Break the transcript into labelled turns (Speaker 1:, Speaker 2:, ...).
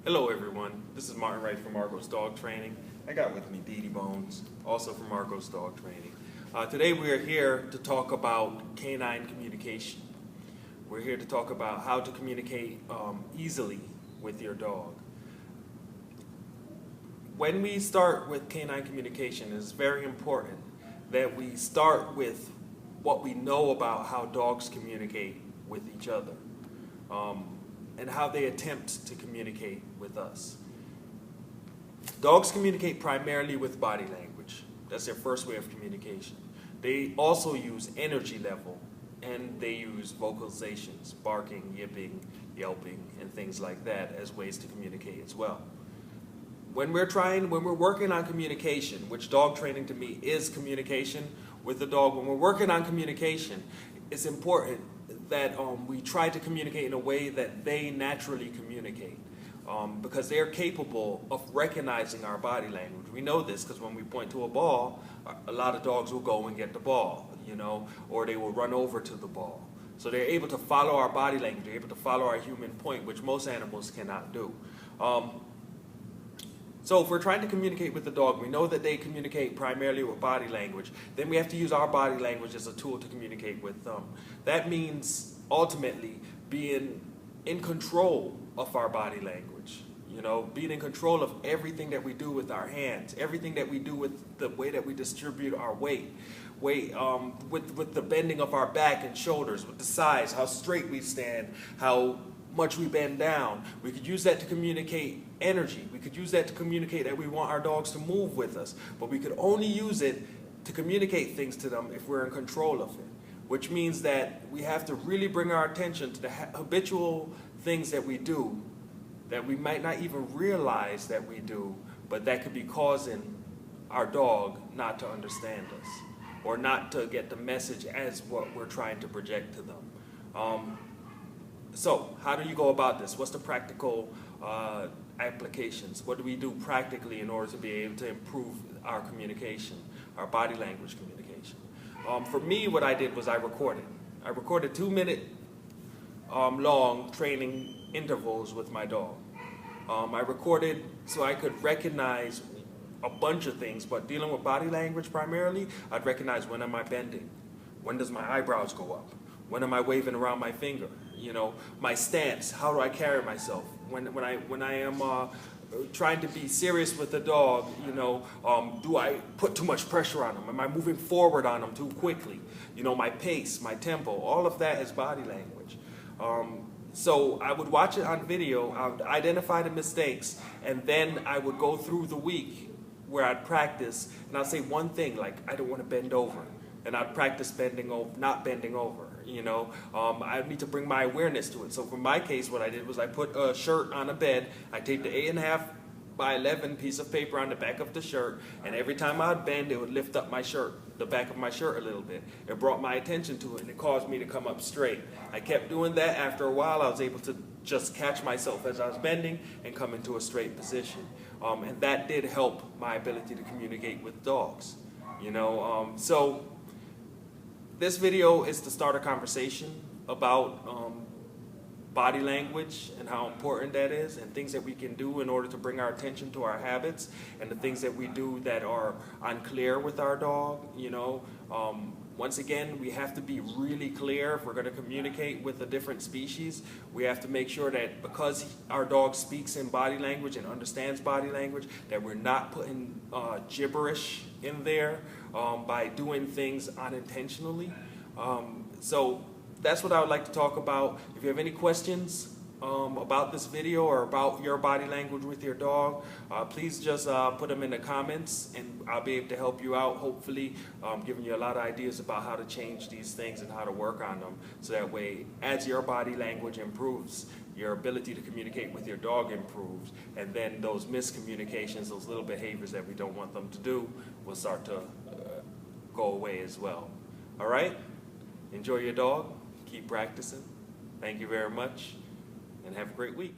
Speaker 1: Hello everyone, this is Martin Wright from Argos Dog Training. I got with me Dee Dee Bones, also from Argos Dog Training. Today we are here to talk about canine communication. We're here to talk about how to communicate easily with your dog. When we start with canine communication, it's very important that we start with what we know about how dogs communicate with each other. And how they attempt to communicate with us. Dogs communicate primarily with body language. That's their first way of communication. They also use energy level, and they use vocalizations, barking, yipping, yelping, and things like that as ways to communicate as well. When we're working on communication, which dog training to me is communication with the dog, when we're working on communication, it's important that we try to communicate in a way that they naturally communicate, because they're capable of recognizing our body language. We know this because when we point to a ball, a lot of dogs will go and get the ball, or they will run over to the ball. So they're able to follow our body language, they're able to follow our human point, which most animals cannot do. So if we're trying to communicate with the dog, we know that they communicate primarily with body language. Then we have to use our body language as a tool to communicate with them. That means ultimately being in control of our body language. Being in control of everything that we do with our hands, everything that we do with the way that we distribute our weight, with the bending of our back and shoulders, with the size, how straight we stand, how much we bend down. We could use that to communicate energy. We could use that to communicate that we want our dogs to move with us. But we could only use it to communicate things to them if we're in control of it. Which means that we have to really bring our attention to the habitual things that we do that we might not even realize that we do, but that could be causing our dog not to understand us or not to get the message as what we're trying to project to them. So how do you go about this? What's the practical applications? What do we do practically in order to be able to improve our communication, our body language communication? For me, what I did was I recorded 2-minute long training intervals with my dog. I recorded so I could recognize a bunch of things, but dealing with body language primarily, I'd recognize when am I bending? When does my eyebrows go up? When am I waving around my finger? My stance, how do I carry myself? When I am trying to be serious with the dog, do I put too much pressure on them? Am I moving forward on them too quickly? My pace, my tempo, all of that is body language. So I would watch it on video, I would identify the mistakes, and then I would go through the week where I'd practice, and I'd say one thing, like, I don't want to bend over. And I'd practice bending over, not bending over. I need to bring my awareness to it. So for my case, what I did was I put a shirt on a bed. I taped an 8.5 by 11 piece of paper on the back of the shirt, and every time I'd bend, it would lift up my shirt, the back of my shirt a little bit. It brought my attention to it, and it caused me to come up straight. I kept doing that. After a while, I was able to just catch myself as I was bending and come into a straight position. And that did help my ability to communicate with dogs. So this video is to start a conversation about body language and how important that is, and things that we can do in order to bring our attention to our habits and the things that we do that are unclear with our dog. Once again, we have to be really clear if we're going to communicate with a different species. We have to make sure that because our dog speaks in body language and understands body language, that we're not putting gibberish in there by doing things unintentionally. So that's what I would like to talk about. If you have any questions about this video or about your body language with your dog, please just put them in the comments, and I'll be able to help you out, hopefully giving you a lot of ideas about how to change these things and how to work on them, so that way as your body language improves, your ability to communicate with your dog improves, and then those miscommunications, those little behaviors that we don't want them to do, will start to go away as well. All right? Enjoy your dog. Keep practicing. Thank you very much, and have a great week.